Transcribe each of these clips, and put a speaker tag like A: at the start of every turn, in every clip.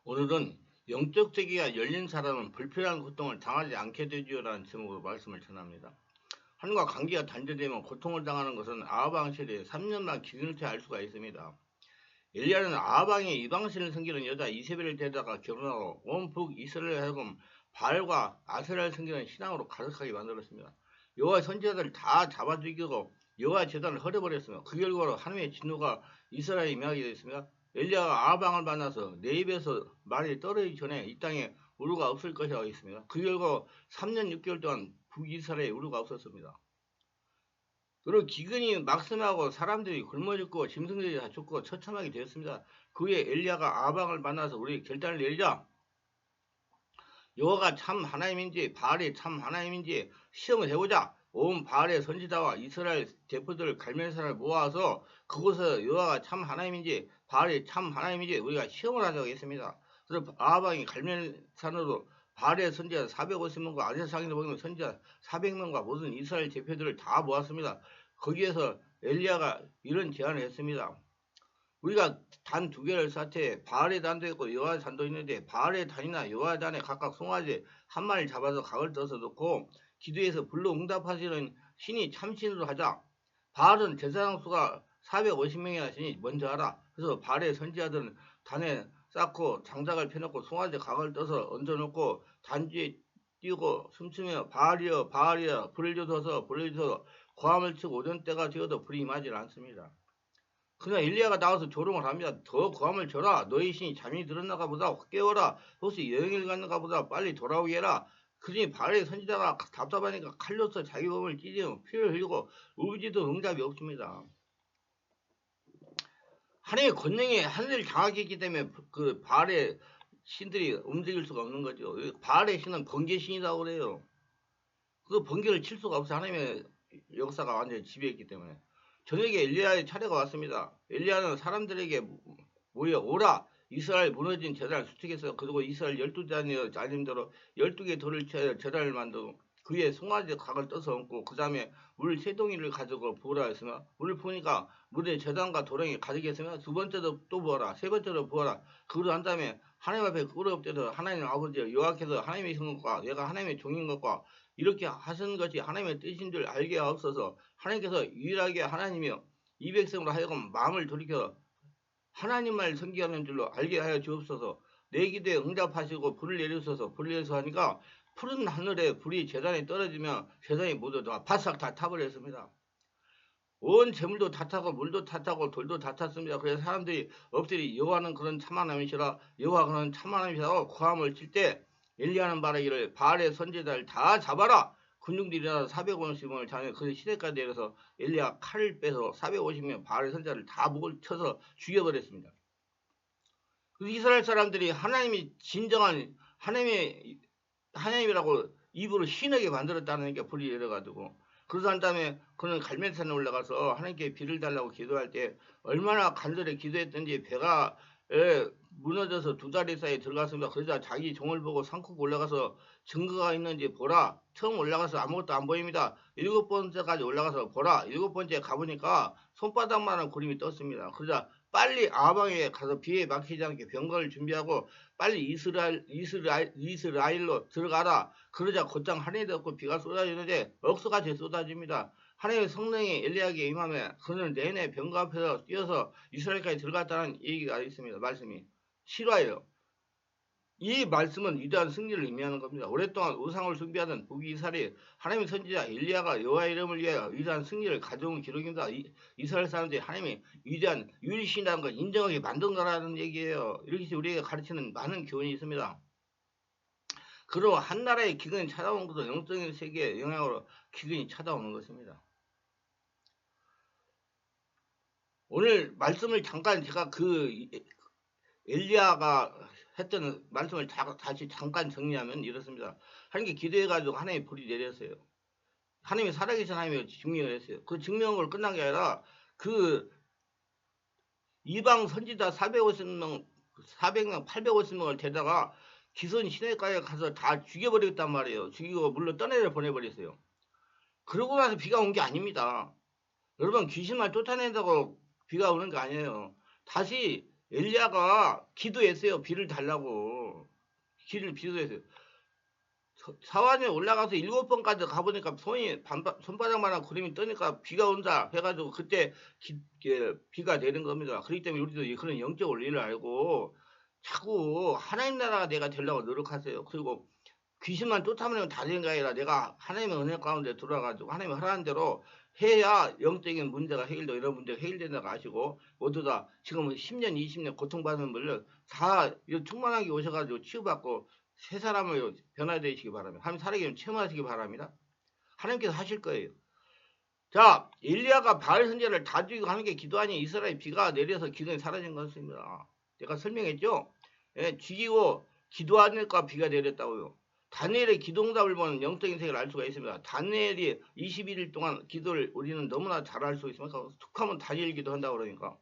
A: 오늘은 영적 세계가 열린 사람은 불필요한 고통을 당하지 않게 되지요라는 제목으로 말씀을 전합니다. 하늘과 관계가 단절되면 고통을 당하는 것은 아하방 세대의 3년만 기근을 알 수가 있습니다. 엘리야는 아하방의 이방신을 섬기는 여자 이세벨을 데려다가 결혼하고 온 북이스라엘을 하여금 바알과 아세라를 섬기는 신앙으로 가득하게 만들었습니다. 여호와 선지자들을 다 잡아 죽이고 여호와 제단을 헐어버렸습니다. 그 결과로 하나님의 진노가 이스라엘에 임하게 되었습니다. 엘리야가 아하방을 만나서 내 입에서 말이 떨어지기 전에 이 땅에 우루가 없을 것이라고 했습니다. 그 결과 3년 6개월 동안 북이스라엘에 우루가 없었습니다. 그리고 기근이 막심하고 사람들이 굶어 죽고 짐승들이 다 죽고 처참하게 되었습니다. 그 후에 엘리야가 아방을 만나서 우리 결단을 내리자. 여호와가 참 하나님인지 바알이 참 하나님인지 시험을 해보자. 온 바알의 선지자와 이스라엘 대표들을 갈멜산을 모아서 그곳에서 여호와가 참 하나님인지 바알이 참 하나님인지 우리가 시험을 하자고 했습니다. 그래서 아방이 갈멜산으로 바알의 선지자 450명과 아세상에서 보이는 선지자 400명과 모든 이스라엘 대표들을 다 모았습니다. 거기에서 엘리야가 이런 제안을 했습니다. 우리가 단 두 개를 쌓되 바알의 단도 있고 여호와의 단도 있는데 바알의 단이나 여호와의 단에 각각 송아지 한 마리를 잡아서 각을 떠서 넣고 기도해서 불로 응답하시는 신이 참신으로 하자. 바알은 제사장 수가 450명이나 되니 먼저 하라. 그래서 바알의 선지자들은 단에 쌓고 장작을 펴놓고 송아지 각을 떠서 얹어놓고 단지에 띄우고 숨추며 바알이여 바알이여 불을 줘서 불을 줘서 고함을 치고 오전 때가 되어도 불이 임하지 않습니다. 그러나 엘리야가 나와서 조롱을 합니다. 더 고함을 쳐라. 너희 신이 잠이 들었나가 보다 깨워라. 혹시 여행을 갔는가 보다 빨리 돌아오게 해라. 그러니 바알의 선지자가 답답하니까 칼로서 자기 몸을 찢으며 피를 흘리고 울지도 응답이 없습니다. 하나님의 권능이 하늘을 장악해 있기 때문에 그 바알의 신들이 움직일 수가 없는 거죠. 바알의 신은 번개신이라고 그래요. 그 번개를 칠 수가 없어. 하나님의 역사가 완전히 지배했기 때문에. 저녁에 엘리야의 차례가 왔습니다. 엘리야는 사람들에게 모여 오라. 이스라엘 무너진 제단을 수축했어요. 그리고 이스라엘 12자녀 자님대로 12개 돌을 제단을 만들고 그 위에 송아지 각을 떠서 얹고 그 다음에 물 3동이를 가지고 부으라 했으며 물을 부으니까 물에 제단과 도랑이 가득 했으며 두 번째도 또 부어라. 세 번째도 부어라. 그러고 한 다음에 하나님 앞에 꿇어엎드려서 하나님 아버지 여호와께서 하나님의 형과 내가 하나님의 종인 것과 이렇게 하시는 것이 하나님의 뜻인 줄 알게 하옵소서. 하나님께서 유일하게 하나님이여 이 백성으로 하여금 마음을 돌이켜 하나님만 섬기하는 줄로 알게 하여 주옵소서. 내 기도에 응답하시고 불을 내리소서. 불을 내리소서 하니까 푸른 하늘에 불이 제단에 떨어지며 제단이 모두 다 바싹 다 타버렸습니다. 온 재물도 다 타고 물도 다 타고 돌도 다 탔습니다. 그래서 사람들이 엎드리 여호와는 그런 참하나님이시라 여호와 그런 참하나님이시라고 고함을 칠 때 엘리야는 말하기를 바알의 선지자를 다 잡아라. 군중들이 일어나서 450명을 자네 그 시대까지 내려서 엘리야 칼을 빼서 450명 바알의 선지자를 다 목을 쳐서 죽여버렸습니다. 그 이스라엘 사람들이 하나님이 진정한 하나님이라고 입으로 신에게 만들었다는 게 불이 내려가지고 그러다 한 다음에 그는 갈멜산에 올라가서 하나님께 비를 달라고 기도할 때 얼마나 간절히 기도했던지 배가 무너져서 2다리 사이에 들어갔습니다. 그러자 자기 종을 보고 산콕 올라가서 증거가 있는지 보라. 처음 올라가서 아무것도 안 보입니다. 7번째까지 올라가서 보라. 7번째 가보니까 손바닥만한 구름이 떴습니다. 그러자 빨리 아방에 가서 비에 막히지 않게 병거를 준비하고 빨리 이스라엘로 들어가라. 그러자 곧장 하늘이 없고 비가 쏟아지는데 억수같이 쏟아집니다. 하나님의 성령이 엘리야에게 임하며 그는 내내 병거 앞에서 뛰어서 이스라엘까지 들어갔다는 얘기가 있습니다. 말씀이 실화예요. 이 말씀은 위대한 승리를 의미하는 겁니다. 오랫동안 우상을 숭배하던 북이스라엘 하나님의 선지자 엘리야가 여호와의 이름을 위하여 위대한 승리를 가져온 기록입니다. 이스라엘 사람들이 하나님의 위대한 유일신이라는 걸 인정하게 만든 거라는 얘기예요. 이렇게 우리에게 가르치는 많은 교훈이 있습니다. 그리고 한 나라의 기근이 찾아오는 것도 영적인 세계의 영향으로 기근이 찾아오는 것입니다. 오늘 말씀을 잠깐 제가 그 엘리야가 했던 말씀을 다시 잠깐 정리하면 이렇습니다. 하나님께 기도해가지고 하나님의 불이 내렸어요. 하나님이 살아계신 하나님이 증명을 했어요. 그 증명을 끝난 게 아니라 그 이방 선지자 450명, 850명을 데다가 기손 시내가에 가서 다 죽여버렸단 말이에요. 죽이고 물로 떠내려 보내버렸어요. 그러고 나서 비가 온 게 아닙니다. 여러분 귀신만 쫓아낸다고 비가 오는 게 아니에요. 다시 엘리야가 기도했어요. 비를 달라고. 기도했어요. 사완에 올라가서 7번까지 가보니까 손바닥만한 구름이 뜨니까 비가 온다 해가지고 그때 비가 내린 겁니다. 그렇기 때문에 우리도 그런 영적 원리를 알고 자꾸 하나님 나라가 내가 되려고 노력하세요. 그리고 귀신만 쫓아내면 다 되는 게 아니라 내가 하나님의 은혜 가운데 들어와가지고 하나님이 하라는 대로 해야 영적인 문제가 해결되고 이런 문제가 해결된다고 아시고 모두 다 지금 10년 20년 고통받는 분들 다 충만하게 오셔가지고 치유받고 새 사람을 변화되시기 바랍니다. 하나님 살아계시면 체험하시기 바랍니다. 하나님께서 하실 거예요. 자, 엘리야가 바알 선지자를 다 죽이고 하는 게 기도 아니 이스라엘 비가 내려서 기도에 사라진 것입니다. 제가 설명했죠? 예, 죽이고 기도하니까 비가 내렸다고요. 다니엘의 기도응답을 보는 영적인 세계를 알 수가 있습니다. 다니엘이 21일 동안 기도를 우리는 너무나 잘 알 수 있습니다. 툭하면 다니엘 기도한다고 그러니까.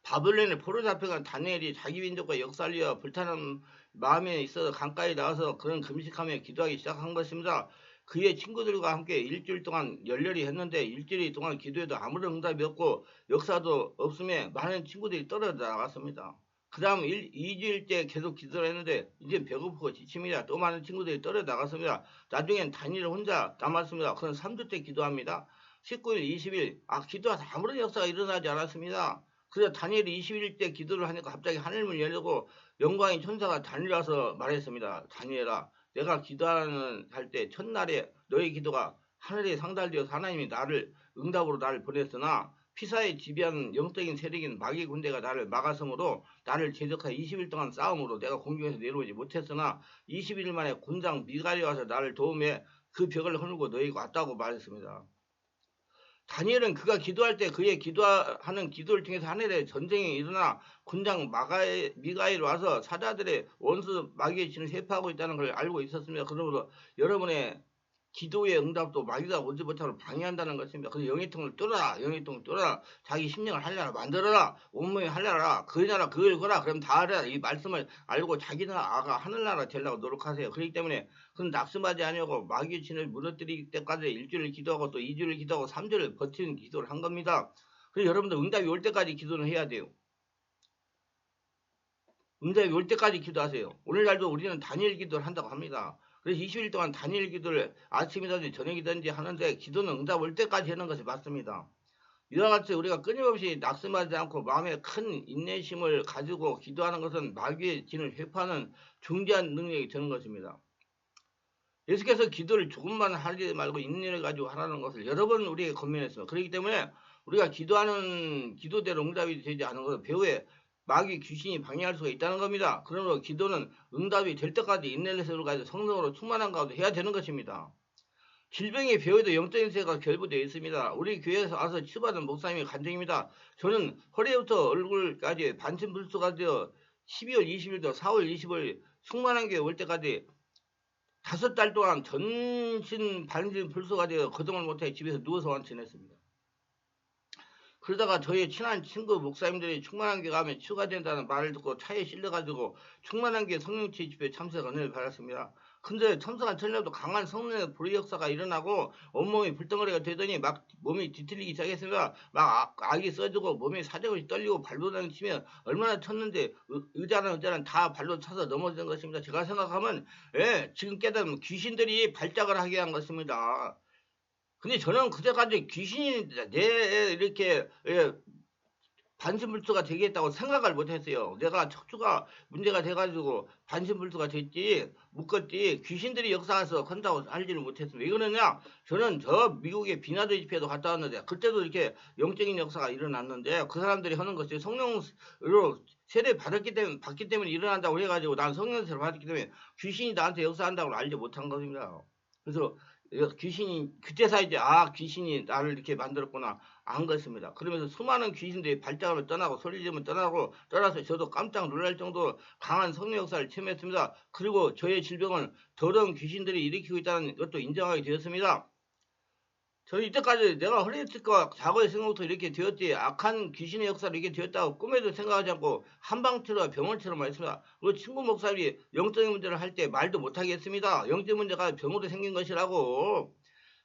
A: 바벨론에 포로 잡혀간 다니엘이 자기 민족과 역사를 위하여 불타는 마음에 있어서 강가에 나와서 그런 금식하며 기도하기 시작한 것입니다. 그의 친구들과 함께 일주일 동안 열렬히 했는데 일주일 동안 기도해도 아무런 응답이 없고 역사도 없음에 많은 친구들이 떨어져 나갔습니다. 그 다음 2주일째 계속 기도를 했는데 이제 배고프고 지칩니다. 또 많은 친구들이 떨어져 나갔습니다. 나중엔 다니엘 혼자 남았습니다. 그는 3주째 기도합니다. 19일, 20일 기도하다 아무런 역사가 일어나지 않았습니다. 그래서 다니엘이 21일 기도를 하니까 갑자기 하늘문이 열리고 영광의 천사가 다니엘 와서 말했습니다. 다니엘아, 내가 기도하는 할 때 첫날에 너의 기도가 하늘에 상달되어서 하나님이 나를 응답으로 나를 보냈으나 피사에 지배하는 영적인 세력인 마귀 군대가 나를 막았으므로 나를 제적하여 20일 동안 싸움으로 내가 공중에서 내려오지 못했으나 21일 만에 군장 미갈이 와서 나를 도움에 그 벽을 허물고 너희가 왔다고 말했습니다. 다니엘은 그가 기도할 때 그의 기도하는 기도를 통해서 하늘에 전쟁이 일어나 군장 미가엘 와서 사자들의 원수 마귀의 진을 회파하고 있다는 걸 알고 있었습니다. 그러므로 여러분의 기도의 응답도 마귀가 오지 못하도록 방해한다는 것입니다. 그래서 영의통을 뚫어라. 자기 심령을 하려라. 만들어라. 온몸에 하려라. 그 나라 그걸 거라. 그럼 다 하라. 이 말씀을 알고 자기 나라가 하늘나라 되려고 노력하세요. 그렇기 때문에 그건 낙심하지 아니하고 마귀의 진을 무너뜨릴 때까지 일주일을 기도하고 또 2주를 기도하고 3주를 버티는 기도를 한 겁니다. 그래서 여러분들 응답이 올 때까지 기도는 해야 돼요. 응답이 올 때까지 기도하세요. 오늘날도 우리는 다니엘 기도를 한다고 합니다. 그래서 20일 동안 다니엘 기도를 아침이든지 저녁이든지 하는데 기도는 응답 올 때까지 하는 것이 맞습니다. 이와 같이 우리가 끊임없이 낙심하지 않고 마음에 큰 인내심을 가지고 기도하는 것은 마귀의 진을 회파하는 중대한 능력이 되는 것입니다. 예수께서 기도를 조금만 하지 말고 인내를 가지고 하라는 것을 여러 번 우리에게 권면했습니다. 그렇기 때문에 우리가 기도하는 기도대로 응답이 되지 않은 것은 배후에 마귀 귀신이 방해할 수가 있다는 겁니다. 그러므로 기도는 응답이 될 때까지 인내를 가지고 성령으로 충만한 가운데 해야 되는 것입니다. 질병의 배후에도 영적인 세계가 결부되어 있습니다. 우리 교회에서 와서 치유받은 목사님의 간증입니다. 저는 허리부터 얼굴까지 반신불수가 되어 12월 20일도 4월 20일 충만한 교회 올 때까지 5달 동안 전신 반신불수가 되어 거동을 못해 집에서 누워서 완치했습니다. 그러다가 저희 친한 친구 목사님들이 충만한 교회 가면 치유가 된다는 말을 듣고 차에 실려가지고 충만한 교회 성령치유 집회에 참석 은혜를 받았습니다. 근데 참석한 전날도 강한 성령의 불의 역사가 일어나고 온몸이 불덩어리가 되더니 막 몸이 뒤틀리기 시작했습니다. 막 악이 써지고 몸이 사정없이 떨리고 발로 치면 얼마나 쳤는데 의자는 다 발로 차서 넘어지는 것입니다. 제가 생각하면 지금 깨달으면 귀신들이 발작을 하게 한 것입니다. 근데 저는 그때까지 귀신이 내 이렇게 반신불수가 되겠다고 생각을 못했어요. 내가 척추가 문제가 돼가지고 반신불수가 됐지 묶었지 귀신들이 역사해서 한다고 알지를 못했습니다. 왜 그러냐? 저는 저 미국의 비나드 집회도 갔다 왔는데 그때도 이렇게 영적인 역사가 일어났는데 그 사람들이 하는 것이 성령으로 세례 받기 때문에 일어난다고 해가지고 난 성령 세례 받았기 때문에 귀신이 나한테 역사한다고 알지 못한 것입니다. 그래서 귀신이 그때서 이제 귀신이 나를 이렇게 만들었구나 안 것입니다. 그러면서 수많은 귀신들이 발작을 떠나고 소리 지르면 떠나서 저도 깜짝 놀랄 정도로 강한 성령 역사를 체험했습니다. 그리고 저의 질병은 더러운 귀신들이 일으키고 있다는 것도 인정하게 되었습니다. 저는 이때까지 내가 헐리우드과 과거의 생각부터 이렇게 되었지 악한 귀신의 역사로 이렇게 되었다고 꿈에도 생각하지 않고 한방치료와 병원치료만 했습니다. 그리고 친구 목사님이 영적인 문제를 할 때 말도 못하게 했습니다. 영적 문제가 병으로 생긴 것이라고.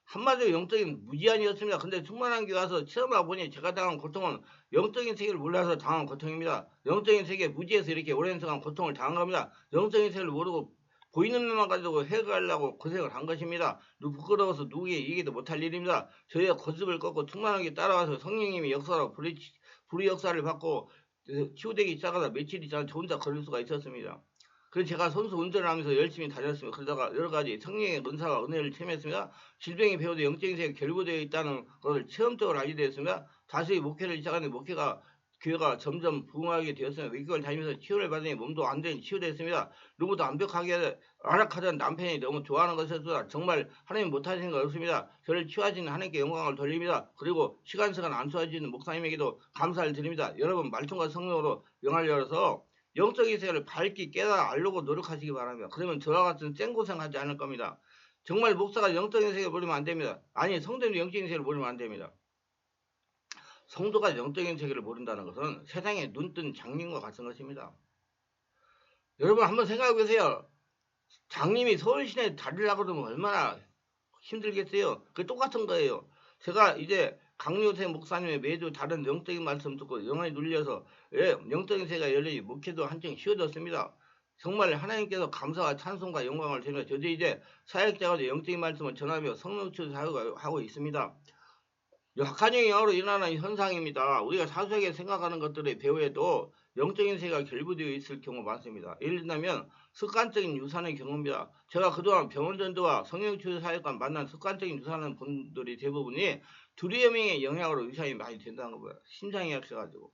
A: 한마디로 영적인 무지한이었습니다. 근데 충만한 교회 와서 체험하고 보니 제가 당한 고통은 영적인 세계를 몰라서 당한 고통입니다. 영적인 세계 무지에서 이렇게 오랜 시간 고통을 당한 겁니다. 영적인 세계를 모르고 보이는 눈만 가지고 해결하려고 고생을 한 것입니다. 부끄러워서 누구에게 얘기도 못할 일입니다. 저희가 고집을 꺾고 충만하게 따라와서 성령님이 역사로 불의 역사를 받고 치유되기 시작하다 며칠이 지나 저 혼자 걸을 수가 있었습니다. 그래서 제가 선수 운전을 하면서 열심히 다녔습니다. 그러다가 여러 가지 성령의 은사와 은혜를 체험했습니다. 질병이 배워도 영적인 세계가 결부되어 있다는 것을 체험적으로 알게 되었습니다. 다시 목회를 시작하는데 교회가 점점 부흥하게 되었습니다. 외교를 다니면서 치유를 받으니 몸도 완전히 치유됐습니다. 누구도 완벽하게 아락하던 남편이 너무 좋아하는 것이었습니다. 정말 하나님 못하시는 것 없습니다. 저를 치유하시는 하나님께 영광을 돌립니다. 그리고 시간시간 안수하시는 목사님에게도 감사를 드립니다. 여러분 말씀과 성령으로 영을 열어서 영적인 세계를 밝게 깨달아 알려고 노력하시기 바랍니다. 그러면 저와 같은 생고생하지 않을 겁니다. 정말 목사가 영적인 세계를 모르면 안 됩니다. 아니 성도도 영적인 세계를 모르면 안 됩니다. 성도가 영적인 세계를 모른다는 것은 세상에 눈뜬 장님과 같은 것입니다. 여러분 한번 생각해 보세요. 장님이 서울시내에 다니려고 그러면 얼마나 힘들겠어요. 그 똑같은 거예요. 제가 이제 강요세 목사님의 매주 다른 영적인 말씀 듣고 영혼이 눌려서 영적인 세계가 열리니 목회도 한층 쉬워졌습니다. 정말 하나님께서 감사와 찬송과 영광을 드리며 저도 이제 사역자가 영적인 말씀을 전하며 성령치유 사역하고 있습니다. 약한 영향으로 일어나는 현상입니다. 우리가 사소하게 생각하는 것들의 배후에도 영적인 세계가 결부되어 있을 경우가 많습니다. 예를 들면 습관적인 유산의 경우입니다. 제가 그동안 병원 전도와 성령치유 사역과 만난 습관적인 유산하는 분들이 대부분이 두리엄의 영향으로 유산이 많이 된다는 거예요. 심장이 약해가지고.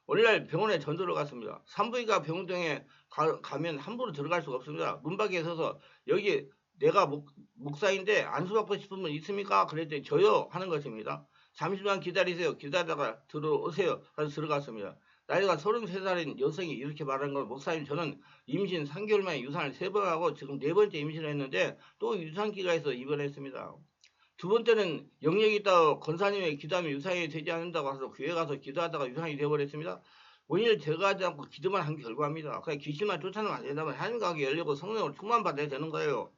A: 오늘날 병원에 전도를 갔습니다. 산부인과 병동에 가면 함부로 들어갈 수가 없습니다. 문 밖에 서서 여기 내가 목사인데 안수받고 싶은 분 있습니까? 그랬더니 저요 하는 것입니다. 잠시만 기다리세요. 기다리다가 들어오세요. 그래서 들어갔습니다. 나이가 33살인 여성이 이렇게 말하는 건 목사님 저는 임신 3개월 만에 유산을 3번 하고 지금 4번째 임신을 했는데 또 유산기가 해서 입원했습니다. 두 번째는 영역이 있다고 권사님의 기도하면 유산이 되지 않는다고 해서 교회 가서 기도하다가 유산이 되어버렸습니다. 원인을 제거하지 않고 기도만 한 결과입니다. 그냥 귀신만 쫓아내면 안 된다면 하나님과 하게 열리고 성령을 충만받아야 되는 거예요.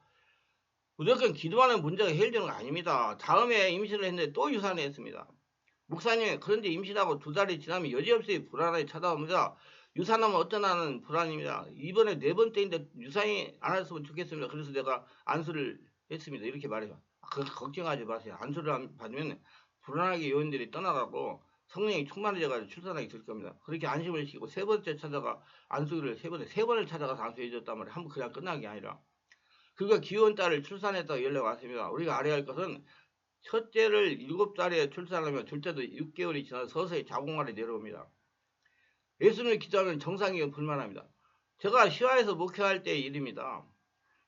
A: 무조건 기도하는 문제가 해결되는 거 아닙니다. 다음에 임신을 했는데 또 유산을 했습니다. 목사님 그런데 임신하고 2달이 지나면 여지없이 불안하게 찾아옵니다. 유산하면 어떠나는 불안입니다. 이번에 4번째인데 유산이 안 했으면 좋겠습니다. 그래서 내가 안수를 했습니다. 이렇게 말해요. 걱정하지 마세요. 안수를 받으면 불안하게 요인들이 떠나가고 성령이 충만해져가지고 출산하게 될 겁니다. 그렇게 안심을 시키고 3번째 찾아가 안수를 3번을 찾아가서 안수해줬단 말이에요. 한번 그냥 끝난 게 아니라. 그가 귀여운 딸을 출산했다고 연락 왔습니다. 우리가 알아야 할 것은 첫째를 7달에 출산하면 둘째도 6개월이 지나서 서서히 자궁알이 내려옵니다. 예수님을 기도하면 정상이고 불만합니다. 제가 시화에서 목회할 때의 일입니다.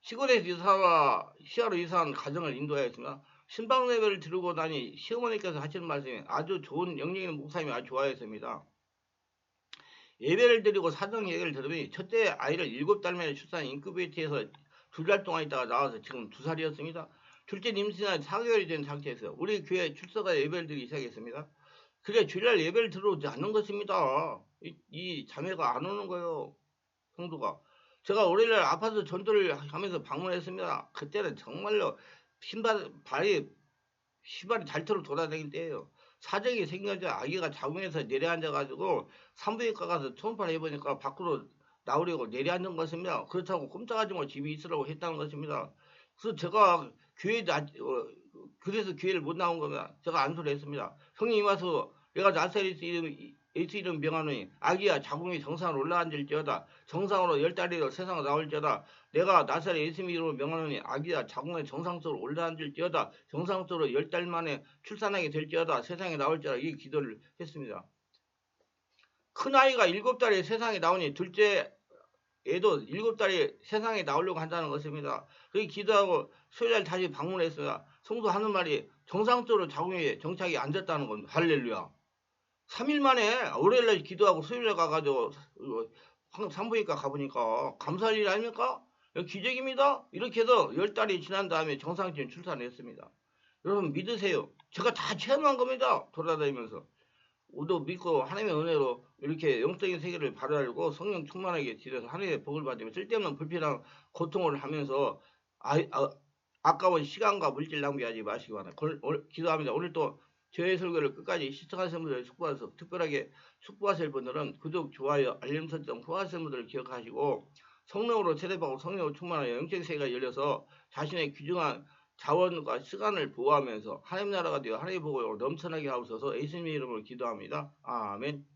A: 시골에서 시화로 이사한 가정을 인도하였습니다. 신방 예배를 들고 나니 시어머니께서 하시는 말씀이 아주 좋은 영역 있는 목사님이 아주 좋아했습니다. 예배를 드리고 사정 얘기를 들으니 첫째 아이를 7달 만에 출산 인큐베이터에서 2달 동안 있다가 나와서 지금 2살이었습니다. 둘째 임신한 4개월이 된 상태에서 우리 교회 출석가 예배를 드리기 시작했습니다. 그래 주일날 예배를 들어오지 않는 것입니다. 이 자매가 안 오는 거예요. 성도가. 제가 월요일날 아파트 전도를 하면서 방문했습니다. 그때는 정말로 발이 닳도록 돌아다닐 때예요. 사정이 생겨서 아기가 자궁에서 내려앉아가지고 산부인과 가서 초음파를 해보니까 밖으로 나오려고 내려앉은 것입니다. 그렇다고 꼼짝하지 말고 집에 있으라고 했다는 것입니다. 그래서 제가 그래서 교회를 못 나온 겁니다. 제가 안수를 했습니다. 성령이 와서 내가 나사렛 예수 이름 명하노니 아기야 자궁이 정상으로 올라앉을지어다. 정상으로 10달이로 세상으로 나올지어다. 내가 나사렛 예수 이름으로 명하노니 아기야 자궁에 정상적으로 올라앉을지어다. 정상적으로 10달 만에 출산하게 될지어다. 세상에 나올지어다. 이 기도를 했습니다. 큰아이가 7달에 세상에 나오니 둘째 애도 7달에 세상에 나오려고 한다는 것입니다. 그렇게 기도하고 수요일날 다시 방문했습니다. 성도 하는 말이 정상적으로 자궁에 정착이 앉았다는 겁니다. 할렐루야. 3일 만에 월요일날 기도하고 수요일날 가가지고 산부인과 가보니까 감사할 일 아닙니까? 기적입니다. 이렇게 해서 10달이 지난 다음에 정상적인 출산했습니다. 여러분 믿으세요. 제가 다 체험한 겁니다. 돌아다니면서. 우도 믿고 하나님의 은혜로 이렇게 영적인 세계를 바라알고 성령 충만하게 지려서 하나님의 복을 받으며 쓸데없는 불필요한 고통을 하면서 아까운 시간과 물질 낭비하지 마시기 바랍니다. 기도합니다. 오늘 또 저의 설교를 끝까지 시청하신 분들 숙부하셔서 특별하게 숙부하실 분들은 구독, 좋아요, 알림 설정, 후하신 분들을 기억하시고 성령으로 세례받고 성령으로 충만하여 영생세계가 열려서 자신의 귀중한 자원과 시간을 보호하면서 하나님 나라가 되어 하나님의 복을 넘쳐나게 하옵소서. 예수님의 이름으로 기도합니다. 아멘.